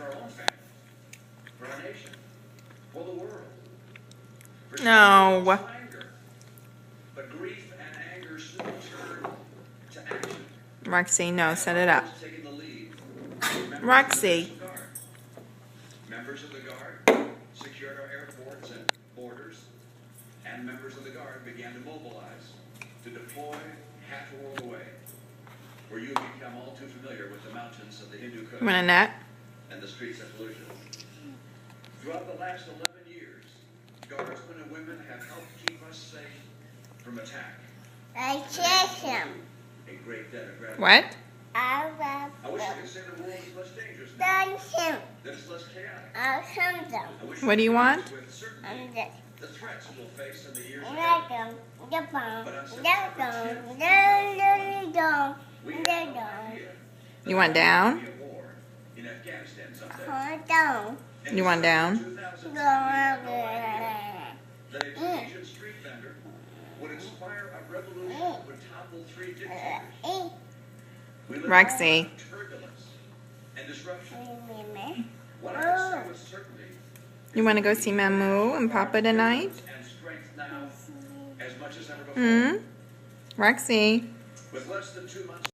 for our own family, for our nation, for the world. For No. anger. But grief and anger soon turn to action. Roxy, no, set it up. Taking the lead. Roxy. Members of the Guard secured our airports and borders, and members of the Guard began to mobilize, to deploy half a world away, where you have become all too familiar with the mountains of the Hindu Kush Want a nut? and the streets of Fallujah. Throughout the last 11 years, Guardsmen and women have helped keep us safe from attack. I chase him. A great debt of gratitude. What? I wish I could say the world is less dangerous now, him. that it's less chaotic. I'll come down. I wish What do you want? with certainty I'm this. the threats we'll face in the years Let ahead. go. The bomb. But on The September bomb. 10th, The we bomb. have no idea You want down? that there will be a war in Afghanistan someday. Hold down. And You want down? 2010, Go we had no idea over. that a Asian street vendor would inspire a revolution that would topple 3 dictators. We live Roxy. in turbulence and disruption. What I can say with certainty You want to go see Mamu and Papa tonight? and strength now as much as ever before. Roxy. With less than 2 months